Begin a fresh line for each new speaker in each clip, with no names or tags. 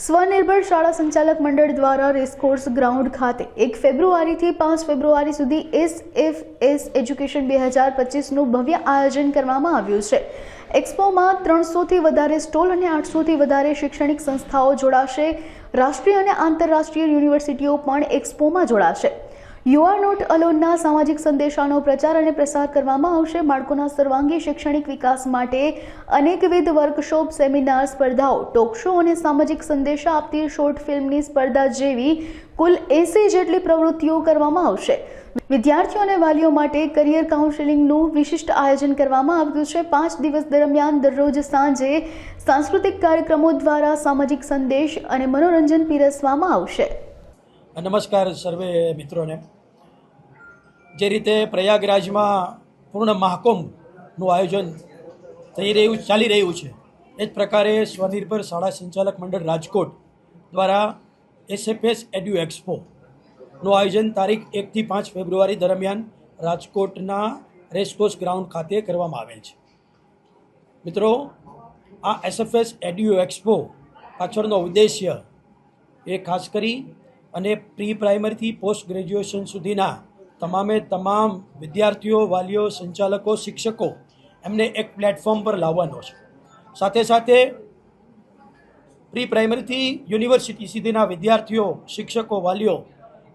સ્વનિર્ભર શાળા સંચાલક મંડળ દ્વારા રેસકોર્સ ગ્રાઉન્ડ ખાતે 1 ફેબ્રુઆરીથી 5 ફેબ્રુઆરી સુધી SFS એજ્યુકેશન 2025નું ભવ્ય આયોજન કરવામાં આવ્યું છે। એક્સપોમાં 300થી વધારે સ્ટોલ અને 800થી વધારે શૈક્ષણિક સંસ્થાઓ જોડાશે। રાષ્ટ્રીય અને આંતરરાષ્ટ્રીય યુનિવર્સિટીઓ પણ એક્સપોમાં જોડાશે। યુ આર નોટ અલોનના સામાજિક સંદેશાનો પ્રચાર અને પ્રસાર કરવામાં આવશે। બાળકોના સર્વાંગી શૈક્ષણિક વિકાસ માટે અનેકવિધ વર્કશોપ, સેમિનાર, સ્પર્ધાઓ, ટોક શો અને સામાજિક સંદેશા આપતી શોર્ટ ફિલ્મની સ્પર્ધા જેવી કુલ 80 જેટલી પ્રવૃત્તિઓ કરવામાં આવશે। વિદ્યાર્થીઓ અને વાલીઓ માટે કરિયર કાઉન્સેલિંગનું વિશિષ્ટ આયોજન કરવામાં આવ્યું છે। 5 દિવસ દરમિયાન દરરોજ સાંજે સાંસ્કૃતિક કાર્યક્રમો દ્વારા સામાજિક સંદેશ અને મનોરંજન પીરસવામાં આવશે।
નમસ્કાર સર્વે મિત્રોને। જે રીતે પ્રયાગરાજમાં પૂર્ણ મહાકુંભનું આયોજન ચાલી રહ્યું છે, એ જ પ્રકારે સ્વનિર્ભર શાળા સંચાલક મંડળ રાજકોટ દ્વારા SFS એડ્યુ એક્સપોનું આયોજન તારીખ 1થી 5 ફેબ્રુઆરી દરમિયાન રાજકોટના રેસકોર્સ ગ્રાઉન્ડ ખાતે કરવામાં આવેલ છે। મિત્રો, આ SFS એડ્યુ એક્સપો પાછળનો ઉદ્દેશ્ય એ ખાસ કરી અને પ્રી પ્રાઇમરીથી પોસ્ટ ગ્રેજ્યુએશન સુધીના તમામ વિદ્યાર્થીઓ, વાલીઓ, સંચાલકો, શિક્ષકો એમને એક પ્લેટફોર્મ પર લાવવાનો છે। સાથે સાથે પ્રી પ્રાઇમરીથી યુનિવર્સિટી સુધીના વિદ્યાર્થીઓ, શિક્ષકો, વાલીઓ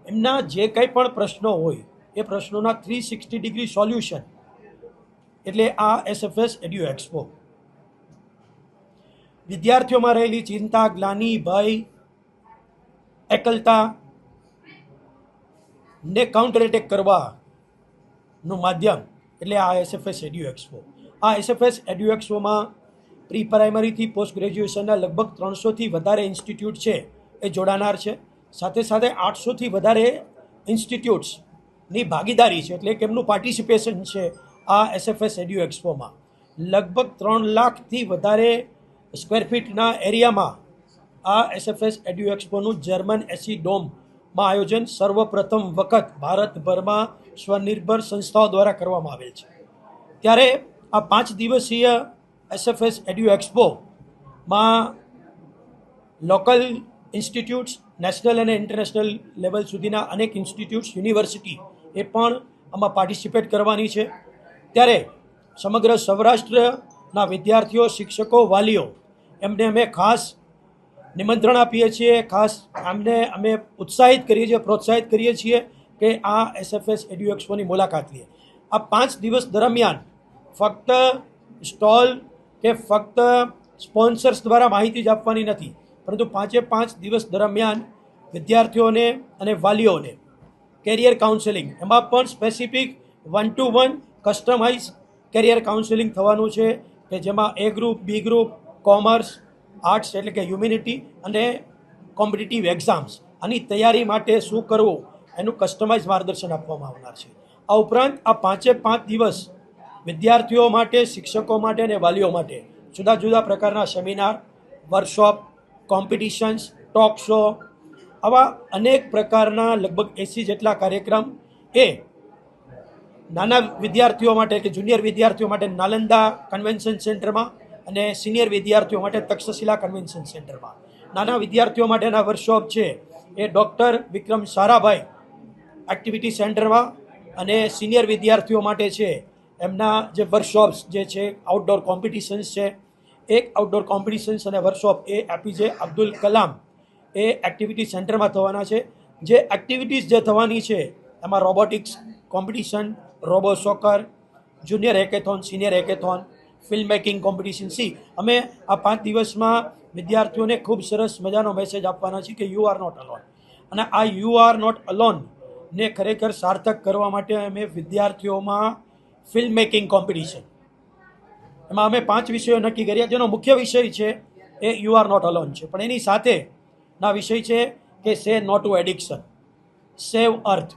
એમના જે કંઈ પણ પ્રશ્નો હોય એ પ્રશ્નોના 360 ડિગ્રી સોલ્યુશન, એટલે આ SFS એડ્યુ એક્સપો વિદ્યાર્થીઓમાં રહેલી ચિંતા, ગ્લાનિ, ભય, એકલતા ને કાઉન્ટર એટેક કરવાનું માધ્યમ એટલે આ SFS એડ્યુ એક્સપો। આ SFS એડ્યુ એક્સપોમાં પ્રી પ્રાઇમરીથી પોસ્ટ ગ્રેજ્યુએશનના લગભગ 300થી વધારે ઇન્સ્ટિટ્યૂટ છે એ જોડાનાર છે। સાથે સાથે 800થી વધારે ઇન્સ્ટિટ્યૂટ્સની ભાગીદારી છે, એટલે કે એમનું પાર્ટિસિપેશન છે આ SFS એડ્યુ એક્સપોમાં। લગભગ 3 લાખથી વધારે સ્ક્વેર ફીટના એરિયામાં આ SFS એડ્યુ એક્સપોનું જર્મન એસી ડોમમાં આયોજન સર્વપ્રથમ વખત ભારતભરમાં સ્વનિર્ભર સંસ્થાઓ દ્વારા કરવામાં આવેલ છે। ત્યારે આ 5 દિવસીય SFS એડ્યુ એક્સપોમાં લોકલ ઇન્સ્ટિટ્યૂટ્સ, નેશનલ અને ઇન્ટરનેશનલ લેવલ સુધીના અનેક ઇન્સ્ટિટ્યૂટ્સ, યુનિવર્સિટી એ પણ આમાં પાર્ટિસિપેટ કરવાની છે। ત્યારે સમગ્ર સૌરાષ્ટ્રના વિદ્યાર્થીઓ, શિક્ષકો, વાલીઓ એમને અમે ખાસ નિમંત્રણ આપીએ છીએ, ખાસ આમને અમે ઉત્સાહિત કરીએ છીએ, પ્રોત્સાહિત કરીએ છીએ કે આ SFS એડ્યુ એક્સપોની મુલાકાત લે। આ 5 દિવસ દરમિયાન ફક્ત સ્ટોલ કે ફક્ત સ્પોન્સર્સ દ્વારા માહિતી જ આપવાની નથી, પરંતુ 5 દિવસ દરમિયાન વિદ્યાર્થીઓને અને વાલીઓને કેરિયર કાઉન્સેલિંગ, એમાં પણ specific 1-to-1 customise carrier counselling થવાનું છે, કે જેમાં A group, B group, commerce, arts એટલે કે હ્યુમેનિટી અને કોમ્પિટિટિવ એક્ઝામ્સ, આની તૈયારી માટે શું કરવું એનું કસ્ટમાઇઝ માર્ગદર્શન આપવામાં આવનાર છે। આ ઉપરાંત આ 5 દિવસ વિદ્યાર્થીઓ માટે, શિક્ષકો માટે અને વાલીઓ માટે જુદા જુદા પ્રકારના seminar, workshop, competitions, talk show, આવા અનેક પ્રકારના લગભગ 80 જેટલા કાર્યક્રમ એ નાના વિદ્યાર્થીઓ માટે કે જુનિયર વિદ્યાર્થીઓ માટે નાલંદા કન્વેન્શન સેન્ટરમાં અને સિનિયર વિદ્યાર્થીઓ માટે તક્ષશિલા કન્વેન્શન સેન્ટરમાં, નાના વિદ્યાર્થીઓ માટેના વર્કશોપ છે એ ડૉક્ટર વિક્રમ સારાભાઈ એક્ટિવિટી સેન્ટરમાં, અને સિનિયર વિદ્યાર્થીઓ માટે છે એમના જે વર્કશોપ્સ જે છે આઉટડોર કોમ્પિટિશન્સ છે, એક આઉટડોર કોમ્પિટિશન્સ અને વર્કશોપ એ APJ અબ્દુલ કલામ એ એક્ટિવિટી સેન્ટરમાં થવાના છે। જે એક્ટિવિટીઝ જે થવાની છે એમાં robotics competition, robo soccer, junior hackathon, senior hackathon, film making competition. અમે આ 5 દિવસમાં વિદ્યાર્થીઓને ખૂબ સરસ મજાનો મેસેજ આપવાના છે કે યુ આર નોટ અલોન, અને આ યુ આર નોટ અલોન ને ખરેખર સાર્થક કરવા માટે અમે વિદ્યાર્થીઓમાં ફિલ્મ મેકિંગ કોમ્પિટિશન, એમાં અમે 5 વિષયો નક્કી કર્યા, જેનો મુખ્ય વિષય છે એ યુ આર નોટ અલોન છે, પણ એની સાથેના વિષય છે કે say no to addiction, save earth,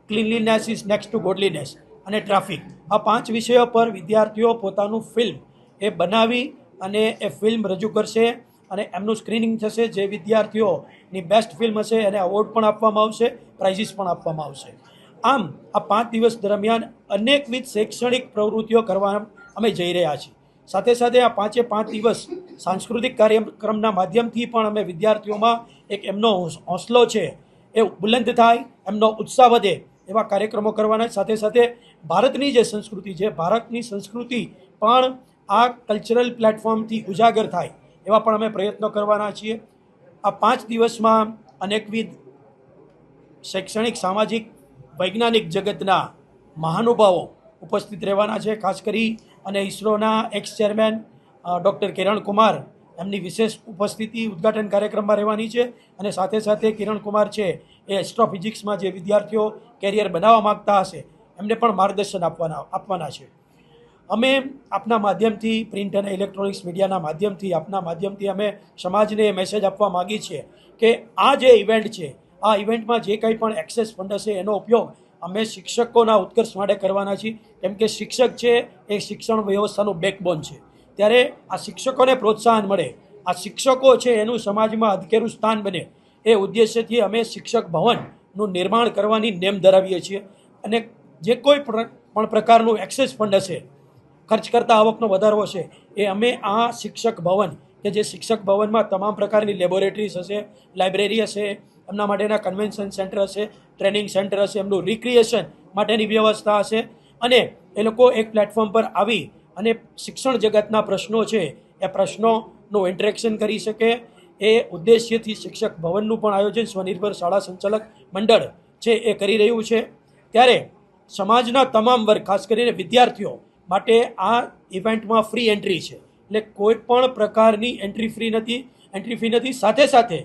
cleanliness is next to godliness અને ટ્રાફિક। આ 5 વિષયો પર વિદ્યાર્થીઓ પોતાનું ફિલ્મ એ બનાવી અને એ ફિલ્મ રજૂ કરશે અને એમનું સ્ક્રીનિંગ થશે। જે વિદ્યાર્થીઓની બેસ્ટ ફિલ્મ હશે એને અવોર્ડ પણ આપવામાં આવશે, પ્રાઇઝીસ પણ આપવામાં આવશે। આમ આ 5 દિવસ દરમિયાન અનેકવિધ શૈક્ષણિક પ્રવૃત્તિઓ કરવા અમે જઈ રહ્યા છીએ। સાથે સાથે આ 5 દિવસ સાંસ્કૃતિક કાર્યક્રમના માધ્યમથી પણ અમે વિદ્યાર્થીઓમાં એક એમનો હોંસલો છે એ બુલંદ થાય, એમનો ઉત્સાહ વધે એવા કાર્યક્રમો કરવાના. સાથે સાથે ભારતની જે સંસ્કૃતિ છે, ભારતની સંસ્કૃતિ પણ આ કલ્ચરલ પ્લેટફોર્મથી ઉજાગર થાય એવા પણ અમે પ્રયત્નો કરવાના છીએ. આ 5 દિવસમાં અનેકવિધ શૈક્ષણિક, સામાજિક, વૈજ્ઞાનિક જગતના મહાનુભાવો ઉપસ્થિત રહેવાના છે. ખાસ કરી અને ઇસરોના એક્સ ચેરમેન ડૉક્ટર કિરણ કુમાર, એમની વિશેષ ઉપસ્થિતિ ઉદ્ઘાટન કાર્યક્રમમાં રહેવાની છે. અને સાથે સાથે કિરણ કુમાર છે એ એસ્ટ્રોફિઝિક્સમાં જે વિદ્યાર્થીઓ કેરિયર બનાવવા માગતા હશે એમને પણ માર્ગદર્શન આપવાના છે. અમે આપના માધ્યમથી, પ્રિન્ટ અને ઇલેક્ટ્રોનિક્સ મીડિયાના માધ્યમથી, આપના માધ્યમથી અમે સમાજને એ મેસેજ આપવા માગીએ છીએ કે આ જે ઇવેન્ટ છે, આ ઇવેન્ટમાં જે કંઈ પણ એક્સેસ ફંડ હશે એનો ઉપયોગ અમે શિક્ષકોના ઉત્કર્ષ માટે કરવાના છીએ. કેમ કે શિક્ષક છે એ શિક્ષણ વ્યવસ્થાનું બેકબોન છે. ત્યારે આ શિક્ષકોને પ્રોત્સાહન મળે, આ શિક્ષકો છે એનું સમાજમાં અધકેરું સ્થાન બને, એ ઉદ્દેશ્યથી અમે શિક્ષક ભવનનું નિર્માણ કરવાની નેમ ધરાવીએ છીએ. અને જે કોઈ પણ પ્રકારનું એક્સેસ ફંડ હશે, ખર્ચ કરતા આવકનો વધારો હશે, એ અમે આ શિક્ષક ભવન, કે જે શિક્ષક ભવનમાં તમામ પ્રકારની લેબોરેટરીઝ હશે, લાઇબ્રેરી હશે, એમના માટેના કન્વેન્શન સેન્ટર હશે, ટ્રેનિંગ સેન્ટર હશે, એમનું રિક્રિએશન માટેની વ્યવસ્થા હશે. અને એ લોકો એક પ્લેટફોર્મ પર આવી અને શિક્ષણ જગતના પ્રશ્નો છે એ પ્રશ્નોનું ઇન્ટરેક્શન કરી શકે, એ ઉદ્દેશ્યથી શિક્ષક ભવનનું પણ આયોજન સ્વનિર્ભર શાળા સંચાલક મંડળ છે એ કરી રહ્યું છે. ત્યારે સમાજના તમામ વર્ગ, ખાસ કરીને વિદ્યાર્થીઓ માટે આ ઇવેન્ટમાં ફ્રી એન્ટ્રી છે. એટલે કોઈ પણ પ્રકારની એન્ટ્રી ફી નથી. સાથે સાથે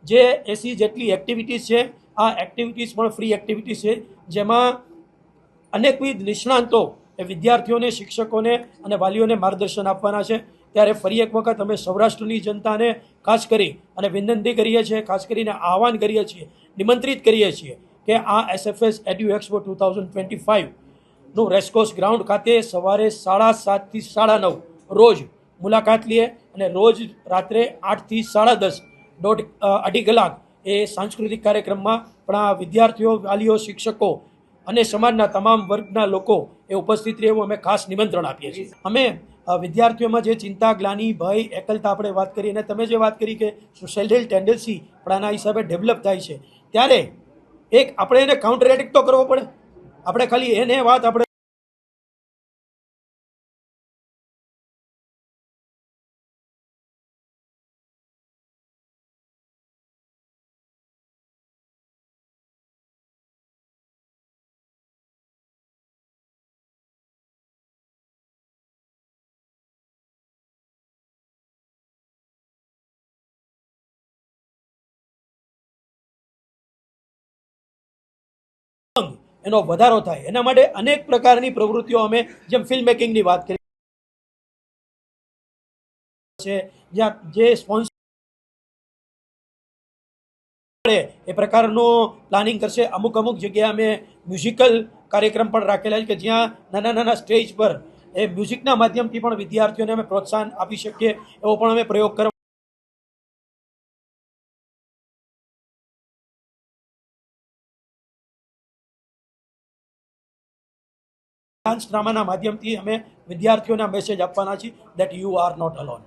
જે 80 જેટલી એક્ટિવિટીઝ છે, આ એક્ટિવિટીઝ પણ ફ્રી એક્ટિવિટીઝ છે, જેમાં અનેકવિધ નિષ્ણાંતો એ વિદ્યાર્થીઓને, શિક્ષકોને અને વાલીઓને માર્ગદર્શન આપવાના છે. ત્યારે ફરી એક વખત અમે સૌરાષ્ટ્રની જનતાને ખાસ કરી અને વિનંતી કરીએ છીએ, ખાસ કરીને આહવાન કરીએ છીએ, નિમંત્રિત કરીએ છીએ કે આ SFS એડ્યુ એક્સપો 2025નું રેસકોર્સ ગ્રાઉન્ડ ખાતે સવારે 7:30 થી 9:30 રોજ મુલાકાત લઈએ. અને રોજ રાત્રે 8 થી 10:30 અઢી કલાક એ સાંસ્કૃતિક કાર્યક્રમમાં પણ આ વિદ્યાર્થીઓ, વાલીઓ, શિક્ષકો અને સમાજના તમામ વર્ગના લોકો એ ઉપસ્થિત રહે એવું અમે ખાસ નિમંત્રણ આપીએ છીએ. અમે વિદ્યાર્થીઓમાં જે ચિંતા, ગ્લાનિ, ભય, એકલતા આપણે વાત કરી, અને તમે જે વાત કરી કે સુસાઇડલ ટેન્ડન્સી પણ આના હિસાબે ડેવલપ થાય છે, ત્યારે એક આપણે એને કાઉન્ટર એટેક તો કરવો પડે. આપણે ખાલી એને વાત આપણે એનો વધારો થાય એના માટે અનેક પ્રકારની પ્રવૃત્તિઓ અમે, જેમ ફિલ્મ મેકિંગની વાત કરી છે, જ્યાં જે સ્પોન્સર એ પ્રકારનું પ્લાનિંગ કરશે. અમુક જગ્યાએ અમે મ્યુઝિકલ કાર્યક્રમ પણ રાખેલા છે કે જ્યાં નાના સ્ટેજ પર એ મ્યુઝિકના માધ્યમથી પણ વિદ્યાર્થીઓને અમે પ્રોત્સાહન આપી શકીએ એવો પણ અમે પ્રયોગ કરવા. ડાન્સ ડ્રામાના માધ્યમથી અમે વિદ્યાર્થીઓને મેસેજ આપવાના છીએ that you are not alone.